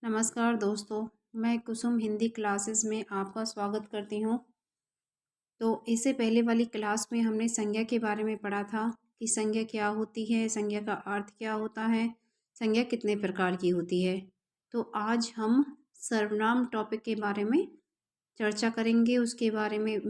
नमस्कार दोस्तों, मैं कुसुम हिंदी क्लासेस में आपका स्वागत करती हूँ। तो इससे पहले वाली क्लास में हमने संज्ञा के बारे में पढ़ा था कि संज्ञा क्या होती है, संज्ञा का अर्थ क्या होता है, संज्ञा कितने प्रकार की होती है। तो आज हम सर्वनाम टॉपिक के बारे में चर्चा करेंगे, उसके बारे में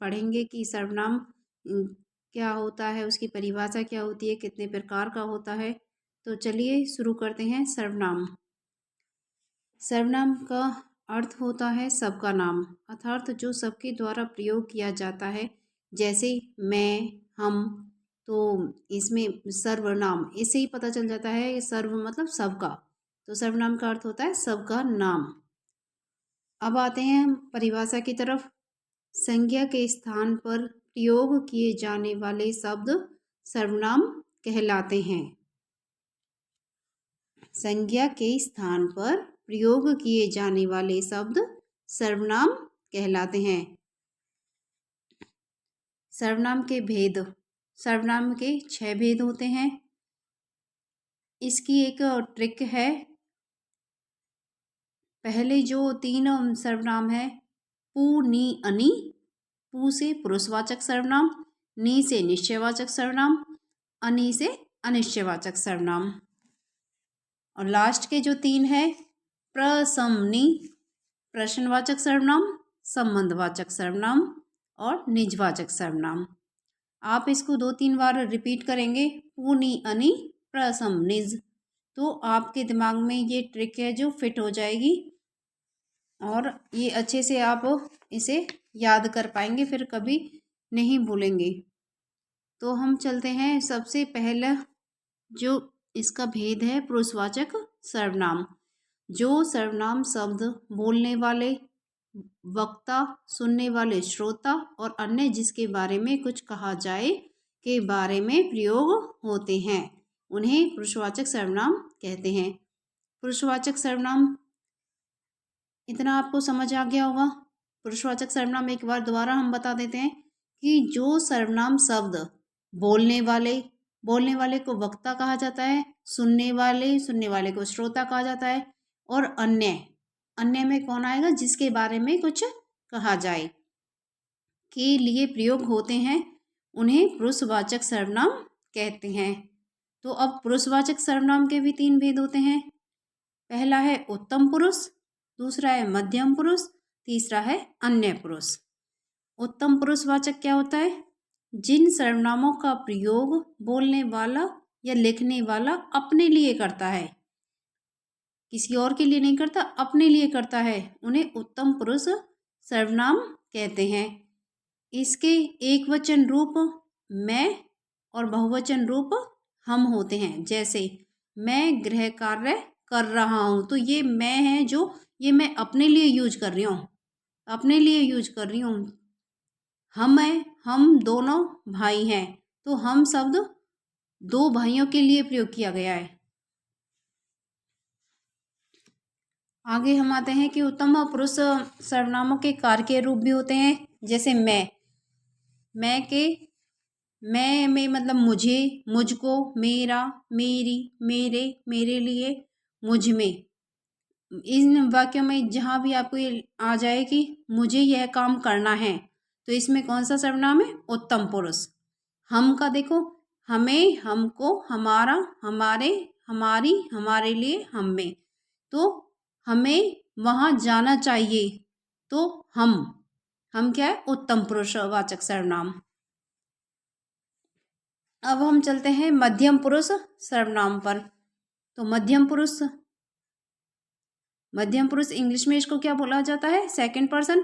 पढ़ेंगे कि सर्वनाम क्या होता है, उसकी परिभाषा क्या होती है, कितने प्रकार का होता है। तो चलिए शुरू करते हैं। सर्वनाम का अर्थ होता है सबका नाम, अर्थात जो सबके द्वारा प्रयोग किया जाता है। जैसे मैं, हम, तो इसमें सर्वनाम, इससे ही पता चल जाता है कि सर्व मतलब सबका। तो सर्वनाम का अर्थ होता है सबका नाम। अब आते हैं हम परिभाषा की तरफ। संज्ञा के स्थान पर प्रयोग किए जाने वाले शब्द सर्वनाम कहलाते हैं। संज्ञा के स्थान पर प्रयोग किए जाने वाले शब्द सर्वनाम कहलाते हैं। सर्वनाम के भेद। सर्वनाम के 6 भेद होते हैं। इसकी एक ट्रिक है। पहले जो 3 सर्वनाम है, पू, नी, अनि। पू से पुरुषवाचक सर्वनाम, नी से निश्चयवाचक सर्वनाम, अनि से अनिश्चयवाचक सर्वनाम। और लास्ट के जो 3 है, प्रसमनी, प्रश्नवाचक सर्वनाम, संबंधवाचक सर्वनाम और निजवाचक सर्वनाम। आप इसको 2-3 बार रिपीट करेंगे, पुनी, अनि, प्रसम, निज, तो आपके दिमाग में ये ट्रिक है जो फिट हो जाएगी और ये अच्छे से आप इसे याद कर पाएंगे, फिर कभी नहीं भूलेंगे। तो हम चलते हैं। सबसे पहला जो इसका भेद है, पुरुषवाचक सर्वनाम। जो सर्वनाम शब्द बोलने वाले, वक्ता, सुनने वाले श्रोता और अन्य जिसके बारे में कुछ कहा जाए के बारे में प्रयोग होते हैं, उन्हें पुरुषवाचक सर्वनाम कहते हैं। पुरुषवाचक सर्वनाम, इतना आपको समझ आ गया होगा। पुरुषवाचक सर्वनाम एक बार दोबारा हम बता देते हैं कि जो सर्वनाम शब्द बोलने वाले को वक्ता कहा जाता है, सुनने वाले को श्रोता कहा जाता है, और अन्य में कौन आएगा, जिसके बारे में कुछ कहा जाए के लिए प्रयोग होते हैं, उन्हें पुरुषवाचक सर्वनाम कहते हैं। तो अब पुरुषवाचक सर्वनाम के भी 3 भेद होते हैं। पहला है उत्तम पुरुष, दूसरा है मध्यम पुरुष, तीसरा है अन्य पुरुष। उत्तम पुरुषवाचक क्या होता है? जिन सर्वनामों का प्रयोग बोलने वाला या लिखने वाला अपने लिए करता है, किसी और के लिए नहीं करता, अपने लिए करता है, उन्हें उत्तम पुरुष सर्वनाम कहते हैं। इसके एक वचन रूप मैं और बहुवचन रूप हम होते हैं। जैसे मैं गृह कार्य कर रहा हूँ, तो ये मैं है जो ये मैं अपने लिए यूज कर रही हूँ। हम दोनों भाई हैं, तो हम शब्द 2 भाइयों के लिए प्रयोग किया गया है। आगे हम आते हैं कि उत्तम पुरुष सर्वनामों के कारक रूप भी होते हैं। जैसे मैं में मतलब मुझे, मुझको, मेरा, मेरी, मेरे, मेरे लिए, मुझ में। इन वाक्यों में जहाँ भी आपको ये आ जाए कि मुझे यह काम करना है, तो इसमें कौन सा सर्वनाम है? उत्तम पुरुष। हम का देखो, हमें, हमको, हमारा, हमारे, हमारी, हमारे लिए, हम में। तो हमें वहाँ जाना चाहिए, तो हम क्या है? उत्तम पुरुषवाचक सर्वनाम। अब हम चलते हैं मध्यम पुरुष सर्वनाम पर। तो मध्यम पुरुष इंग्लिश में इसको क्या बोला जाता है? Second person,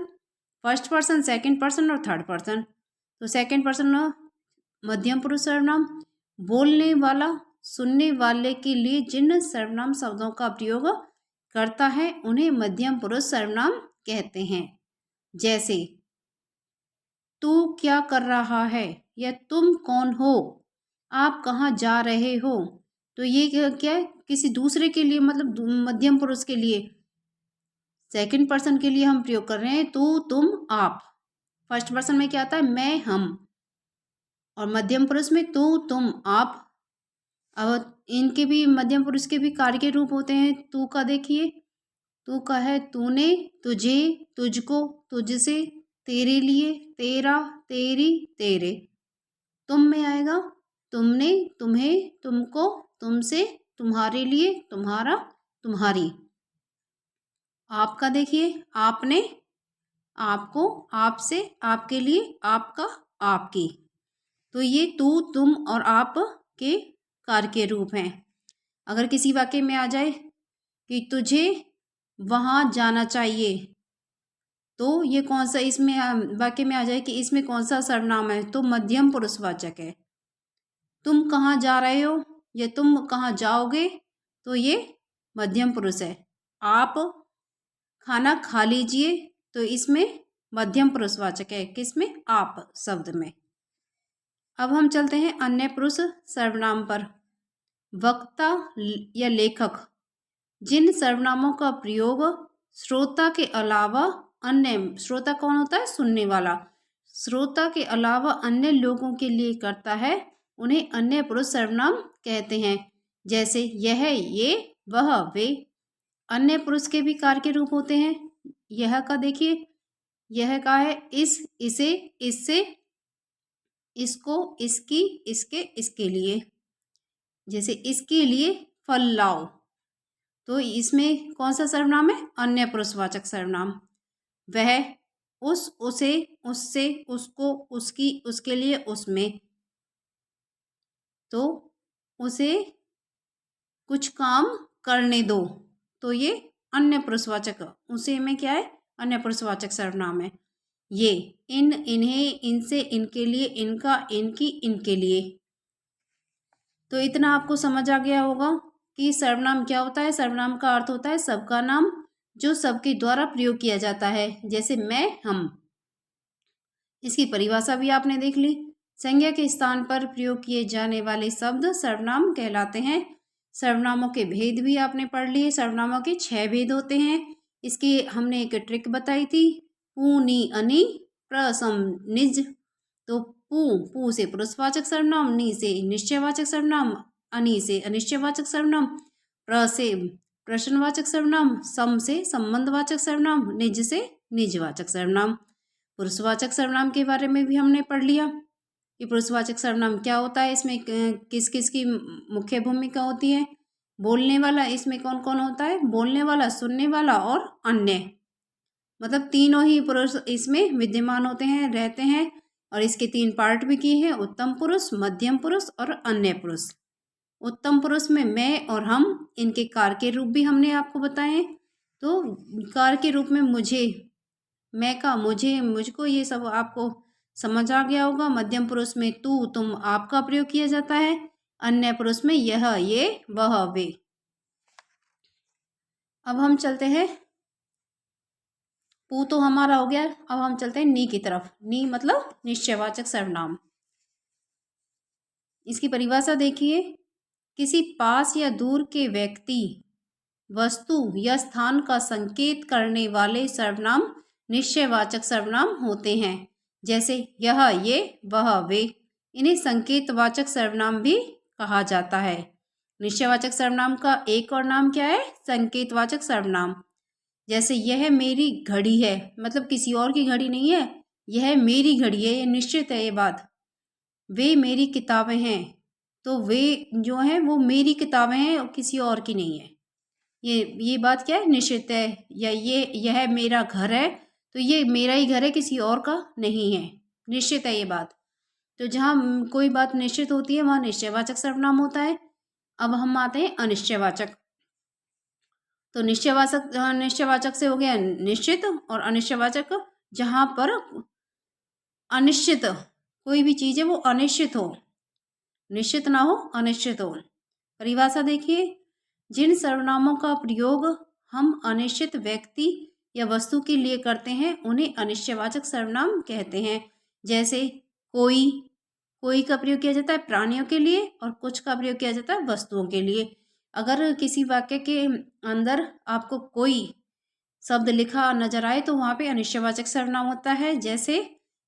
first person, second person और थर्ड पर्सन। तो सेकंड पर्सन मध्यम पुरुष सर्वनाम। बोलने वाला, सुनने वाले के लिए जिन सर्वनाम शब्दों का प्रयोग करता है, उन्हें मध्यम पुरुष सर्वनाम कहते हैं। जैसे तू क्या कर रहा है, या तुम कौन हो, आप कहाँ जा रहे हो। तो ये क्या है? किसी दूसरे के लिए, मतलब मध्यम पुरुष के लिए, सेकंड पर्सन के लिए हम प्रयोग कर रहे हैं तू, तुम, आप। फर्स्ट पर्सन में क्या आता है? मैं, हम। और मध्यम पुरुष में तू, तुम, आप। अब इनके भी, मध्यम पुरुष के भी कार्य के रूप होते हैं। तू का देखिए, तू का है तूने, तुझे, तुझको, तुझसे, तेरे लिए, तेरा, तेरी, तेरे। तुम में आएगा तुमने, तुम्हें, तुमको, तुमसे, तुम्हारे लिए, तुम्हारा, तुम्हारी। आपका देखिए आपने, आपको, आपसे, आपके लिए, आपका, आपकी। तो ये तू, तुम और आप के कार्य के रूप हैं। अगर किसी वाक्य में आ जाए कि तुझे वहाँ जाना चाहिए, तो ये कौन सा इसमें वाक्य में आ जाए कि इसमें कौन सा सर्वनाम है, तो मध्यम पुरुषवाचक है। तुम कहाँ जा रहे हो या तुम कहाँ जाओगे, तो ये मध्यम पुरुष है। आप खाना खा लीजिए, तो इसमें मध्यम पुरुषवाचक है, किसमें, आप शब्द में। अब हम चलते हैं अन्य पुरुष सर्वनाम पर। वक्ता या लेखक, जिन सर्वनामों का प्रयोग श्रोता के अलावा अन्य, श्रोता कौन होता है, सुनने वाला, श्रोता के अलावा अन्य लोगों के लिए करता है, उन्हें अन्य पुरुष सर्वनाम कहते हैं। जैसे यह, ये, वह, वे। अन्य पुरुष के भी कार्य के रूप होते हैं। यह का देखिए, यह का है इस, इसे, इससे, इसको, इसकी, इसके, इसके लिए। जैसे इसके लिए फल लाओ, तो इसमें कौन सा सर्वनाम है, अन्य पुरुषवाचक सर्वनाम। वह, उस, उसे, उससे, उसको, उसकी, उसके लिए, उसमें। तो उसे कुछ काम करने दो, तो ये अन्य पुरुषवाचक, उसे में क्या है, अन्य पुरुषवाचक सर्वनाम है। ये, इन, इन्हें, इनसे, इनके लिए, इनका, इनकी, इनके लिए। तो इतना आपको समझ आ गया होगा कि सर्वनाम क्या होता है। सर्वनाम का अर्थ होता है सबका नाम जो सबके द्वारा प्रयोग किया जाता है, जैसे मैं, हम। इसकी परिभाषा भी आपने देख ली। संज्ञा के स्थान पर प्रयोग किए जाने वाले शब्द सर्वनाम कहलाते हैं। सर्वनामों के भेद भी आपने पढ़ लिए। सर्वनामों के 6 भेद होते हैं। इसकी हमने एक ट्रिक बताई थी, पू, नी, अनी, प्रसम, निज। तो पू से पुरुषवाचक सर्वनाम, नी से निश्चयवाचक सर्वनाम, अनी से अनिश्चयवाचक सर्वनाम, प्र से प्रश्नवाचक सर्वनाम, सम से संबंधवाचक सर्वनाम, निज से निजवाचक सर्वनाम। पुरुषवाचक सर्वनाम के बारे में भी हमने पढ़ लिया कि पुरुषवाचक सर्वनाम क्या होता है, इसमें किस किस की मुख्य भूमिका होती है। बोलने वाला, इसमें कौन कौन होता है, बोलने वाला, सुनने वाला और अन्य। मतलब तीनों ही पुरुष इसमें विद्यमान होते हैं, रहते हैं। और इसके 3 पार्ट भी किए हैं, उत्तम पुरुष, मध्यम पुरुष और अन्य पुरुष। उत्तम पुरुष में मैं और हम, इनके कार्य के रूप भी हमने आपको बताए। तो कार्य के रूप में मुझे, मैं का, मुझे, मुझको, ये सब आपको समझ आ गया होगा। मध्यम पुरुष में तू, तुम, आपका प्रयोग किया जाता है। अन्य पुरुष में यह, ये, वह, वे। अब हम चलते हैं, पू तो हमारा हो गया। अब हम चलते हैं नी की तरफ। नी मतलब निश्चयवाचक सर्वनाम। इसकी परिभाषा देखिए, किसी पास या दूर के व्यक्ति, वस्तु या स्थान का संकेत करने वाले सर्वनाम निश्चयवाचक सर्वनाम होते हैं। जैसे यह, ये, वह, वे। इन्हें संकेतवाचक सर्वनाम भी कहा जाता है। निश्चयवाचक सर्वनाम का एक और नाम क्या है, संकेतवाचक सर्वनाम। जैसे यह मेरी घड़ी है, मतलब किसी और की घड़ी नहीं है, यह मेरी घड़ी है, ये निश्चित है ये बात। वे मेरी किताबें हैं, तो वे जो हैं वो मेरी किताबें हैं और किसी और की नहीं है। ये बात क्या है, निश्चित है। या यह मेरा घर है, तो ये मेरा ही घर है, किसी और का नहीं है, निश्चित है ये बात। तो जहाँ कोई बात निश्चित होती है वहाँ निश्चयवाचक सर्वनाम होता है। अब हम आते हैं अनिश्चयवाचक। तो निश्चयवाचक से हो गया निश्चित, और अनिश्चयवाचक जहाँ पर अनिश्चित कोई भी चीज़ है वो अनिश्चित हो, निश्चित ना हो, अनिश्चित हो। परिभाषा देखिए, जिन सर्वनामों का प्रयोग हम अनिश्चित व्यक्ति या वस्तु के लिए करते हैं उन्हें अनिश्चयवाचक सर्वनाम कहते हैं। जैसे कोई का प्रयोग किया जाता है प्राणियों के लिए और कुछ का प्रयोग किया जाता है वस्तुओं के लिए। अगर किसी वाक्य के अंदर आपको कोई शब्द लिखा नजर आए तो वहाँ पे अनिश्चयवाचक सर्वनाम होता है। जैसे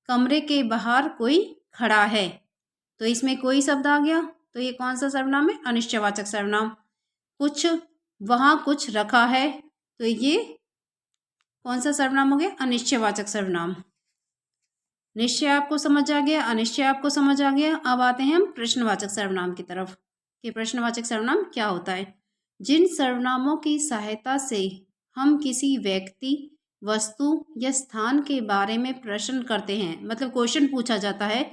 कमरे के बाहर कोई खड़ा है, तो इसमें कोई शब्द आ गया, तो ये कौन सा सर्वनाम है, अनिश्चयवाचक सर्वनाम। कुछ, वहाँ कुछ रखा है, तो ये कौन सा सर्वनाम हो गया? अनिश्चयवाचक सर्वनाम। निश्चय आपको समझ आ गया, अनिश्चय आपको समझ आ गया। अब आते हैं हम प्रश्नवाचक सर्वनाम की तरफ कि प्रश्नवाचक सर्वनाम क्या होता है। जिन सर्वनामों की सहायता से हम किसी व्यक्ति, वस्तु या स्थान के बारे में प्रश्न करते हैं, मतलब क्वेश्चन पूछा जाता है,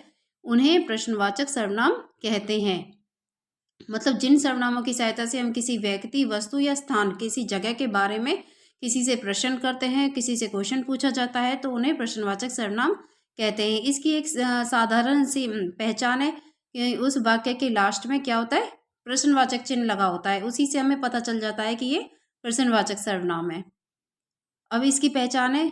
उन्हें प्रश्नवाचक सर्वनाम कहते हैं। मतलब जिन सर्वनामों की सहायता से हम किसी व्यक्ति, वस्तु या स्थान, किसी जगह के बारे में किसी से प्रश्न करते हैं, किसी से क्वेश्चन पूछा जाता है, तो उन्हें प्रश्नवाचक सर्वनाम कहते हैं। इसकी एक साधारण सी पहचान है कि उस वाक्य के लास्ट में क्या होता है? प्रश्नवाचक चिन्ह लगा होता है। उसी से हमें पता चल जाता है कि ये प्रश्नवाचक सर्वनाम है। अब इसकी पहचान है,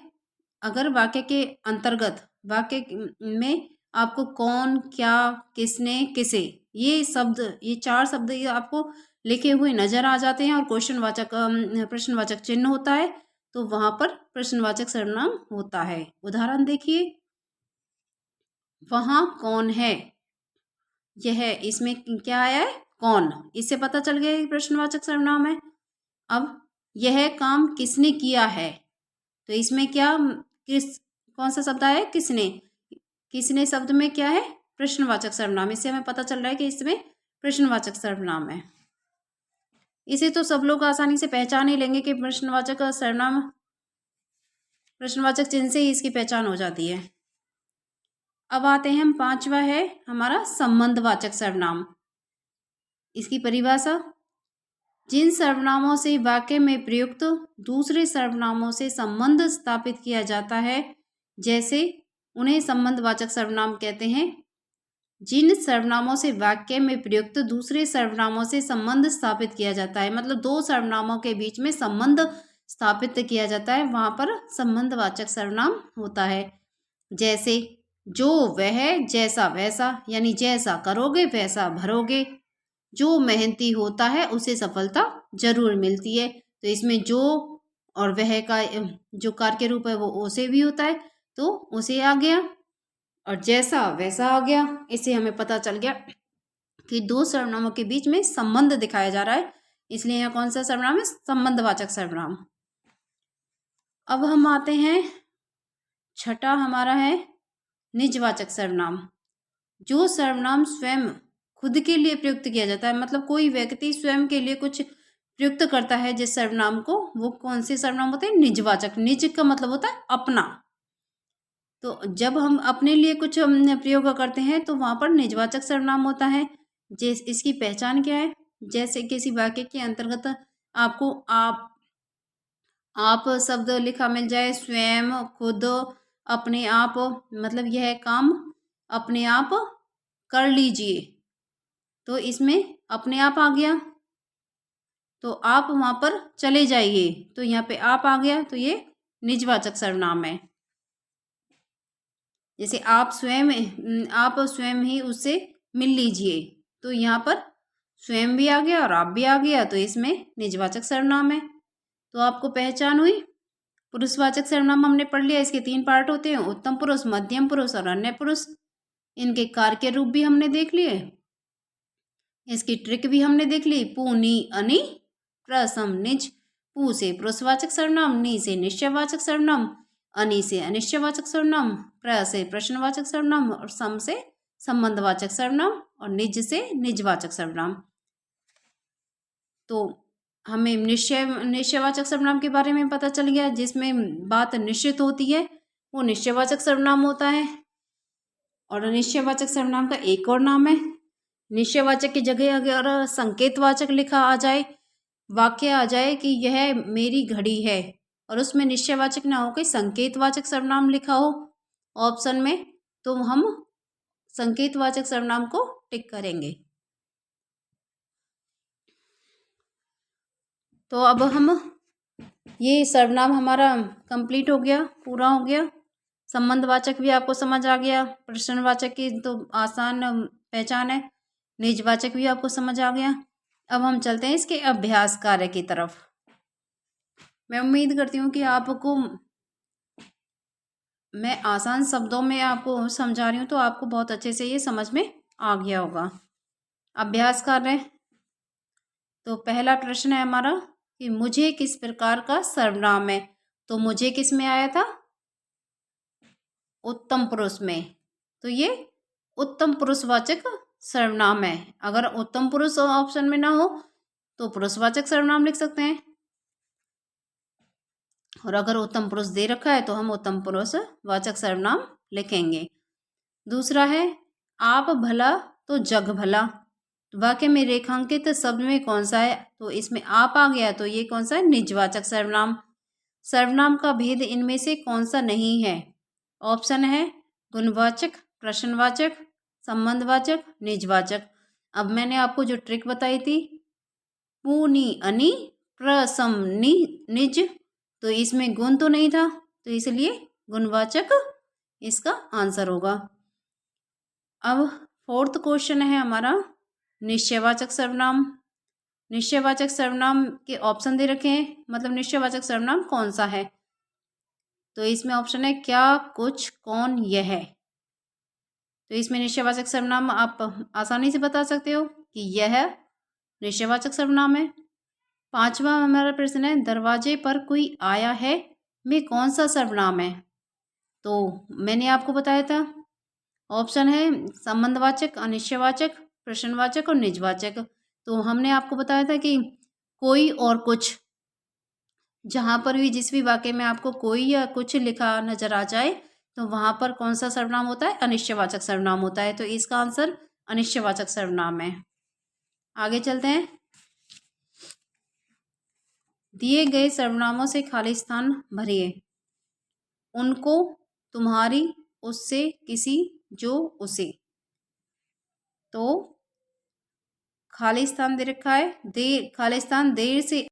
अगर वाक्य के अंतर्गत वाक्य में आपको कौन, क्या, किसने, किसे, ये शब्द, ये 4 शब्द ये आपको लिखे हुए नजर आ जाते हैं और प्रश्नवाचक चिन्ह होता है, तो वहां पर प्रश्नवाचक सर्वनाम होता है। उदाहरण देखिए, वहां कौन है, यह, इसमें क्या आया है? कौन। इससे पता चल गया कि प्रश्नवाचक सर्वनाम है। अब यह काम किसने किया है, तो इसमें क्या, किस, कौन सा शब्द आया है? किसने। किसने शब्द में क्या है? प्रश्नवाचक सर्वनाम। इससे हमें पता चल रहा है कि इसमें प्रश्नवाचक सर्वनाम है। इसे तो सब लोग आसानी से पहचान ही लेंगे कि प्रश्नवाचक सर्वनाम, प्रश्नवाचक चिन्ह से ही इसकी पहचान हो जाती है। अब आते हैं हम, 5वां है हमारा संबंधवाचक सर्वनाम। इसकी परिभाषा, जिन सर्वनामों से वाक्य में प्रयुक्त दूसरे सर्वनामों से संबंध स्थापित किया जाता है, जैसे, उन्हें संबंधवाचक सर्वनाम कहते हैं। जिन सर्वनामों से वाक्य में प्रयुक्त दूसरे सर्वनामों से संबंध स्थापित किया जाता है, मतलब 2 सर्वनामों के बीच में संबंध स्थापित किया जाता है, वहां पर संबंधवाचक सर्वनाम होता है। जैसे, जो, वह, जैसा, वैसा, यानी जैसा करोगे वैसा भरोगे। जो मेहनती होता है उसे सफलता जरूर मिलती है, तो इसमें जो और वह का जो कार्य रूप है वो उसे भी होता है, तो उसे आ गया, और जैसा वैसा आ गया। इससे हमें पता चल गया कि 2 सर्वनामों के बीच में संबंध दिखाया जा रहा है, इसलिए यहाँ कौन सा सर्वनाम है? संबंधवाचक सर्वनाम। अब हम आते हैं, छठा हमारा है निजवाचक सर्वनाम। जो सर्वनाम स्वयं खुद के लिए प्रयुक्त किया जाता है, मतलब कोई व्यक्ति स्वयं के लिए कुछ प्रयुक्त करता है जिस सर्वनाम को, वो कौन से सर्वनाम होते हैं? निजवाचक। निज का मतलब होता है अपना, तो जब हम अपने लिए कुछ प्रयोग करते हैं तो वहां पर निजवाचक सर्वनाम होता है। इसकी पहचान क्या है? जैसे किसी वाक्य के अंतर्गत आपको आप शब्द लिखा मिल जाए, स्वयं, खुद, अपने आप, मतलब यह काम अपने आप कर लीजिए, तो इसमें अपने आप आ गया, तो आप वहां पर चले जाइए, तो यहाँ पे आप आ गया, तो ये निजवाचक सर्वनाम है। जैसे आप स्वयं ही उससे मिल लीजिए, तो यहाँ पर स्वयं भी आ गया और आप भी आ गया, तो इसमें निजवाचक सर्वनाम है। तो आपको पहचान हुई। पुरुषवाचक सर्वनाम हमने पढ़ लिया, इसके 3 पार्ट होते हैं, उत्तम पुरुष, मध्यम पुरुष और अन्य पुरुष। इनके कार्य रूप भी हमने देख लिए, इसकी ट्रिक भी हमने देख ली। पू, नी, अनि, प्रसम, निज। पू से पुरुषवाचक सर्वनाम, नी से निश्चयवाचक सर्वनाम, अनि से अनिश्चयवाचक सर्वनाम, प्र से प्रश्नवाचक सर्वनाम और सम से संबंधवाचक सर्वनाम और निज से निजवाचक सर्वनाम। तो हमें निश्चयवाचक सर्वनाम के बारे में पता चल गया, जिसमें बात निश्चित होती है वो निश्चयवाचक सर्वनाम होता है। और अनिश्चयवाचक सर्वनाम का एक और नाम है, निश्चयवाचक की जगह अगर संकेतवाचक लिखा आ जाए, वाक्य आ जाए कि यह मेरी घड़ी है, और उसमें निश्चयवाचक ना हो, कोई संकेतवाचक सर्वनाम लिखा हो ऑप्शन में, तो हम संकेतवाचक सर्वनाम को टिक करेंगे। तो अब हम, ये सर्वनाम हमारा कंप्लीट हो गया, पूरा हो गया। संबंधवाचक भी आपको समझ आ गया, प्रश्नवाचक की तो आसान पहचान है, निजवाचक भी आपको समझ आ गया। अब हम चलते हैं इसके अभ्यास कार्य की तरफ। मैं उम्मीद करती हूँ कि आपको मैं आसान शब्दों में आपको समझा रही हूँ, तो आपको बहुत अच्छे से ये समझ में आ गया होगा। अभ्यास कार्य, तो पहला प्रश्न है हमारा कि मुझे किस प्रकार का सर्वनाम है, तो मुझे किस में आया था? उत्तम पुरुष में। तो ये उत्तम पुरुषवाचक सर्वनाम है। अगर उत्तम पुरुष ऑप्शन में ना हो तो पुरुषवाचक सर्वनाम लिख सकते हैं, और अगर उत्तम पुरुष दे रखा है तो हम उत्तम पुरुषवाचक सर्वनाम लिखेंगे। दूसरा है आप भला तो जग भला। वाक्य में रेखांकित शब्द में कौन सा है? तो इसमें आप आ गया, तो ये कौन सा है? निजवाचक सर्वनाम। सर्वनाम का भेद इनमें से कौन सा नहीं है? ऑप्शन है गुणवाचक, प्रश्नवाचक, संबंधवाचक, निजवाचक। अब मैंने आपको जो ट्रिक बताई थी, पुनी अनि प्रसम निज, तो इसमें गुण तो नहीं था, तो इसलिए गुणवाचक इसका आंसर होगा। अब फोर्थ क्वेश्चन है हमारा निश्चयवाचक सर्वनाम। निश्चयवाचक सर्वनाम के ऑप्शन दे रखे हैं, मतलब निश्चयवाचक सर्वनाम कौन सा है? तो इसमें ऑप्शन है क्या, कुछ, कौन, यह। तो इसमें निश्चयवाचक सर्वनाम आप आसानी से बता सकते हो कि यह निश्चयवाचक सर्वनाम है। पांचवा हमारा प्रश्न है दरवाजे पर कोई आया है में कौन सा सर्वनाम है? तो मैंने आपको बताया था, ऑप्शन है संबंधवाचक, अनिश्चयवाचक, प्रश्नवाचक और निजवाचक। तो हमने आपको बताया था कि कोई और कुछ, जहाँ पर भी जिस भी वाक्य में आपको कोई या कुछ लिखा नजर आ जाए तो वहाँ पर कौन सा सर्वनाम होता है? अनिश्चयवाचक सर्वनाम होता है। तो इसका आंसर अनिश्चयवाचक सर्वनाम है। आगे चलते हैं। दिए गए सर्वनामों से खाली स्थान भरिए। उनको, तुम्हारी, उससे, किसी, जो, उसे। तो खाली स्थान दे रखा है, खाली स्थान देर से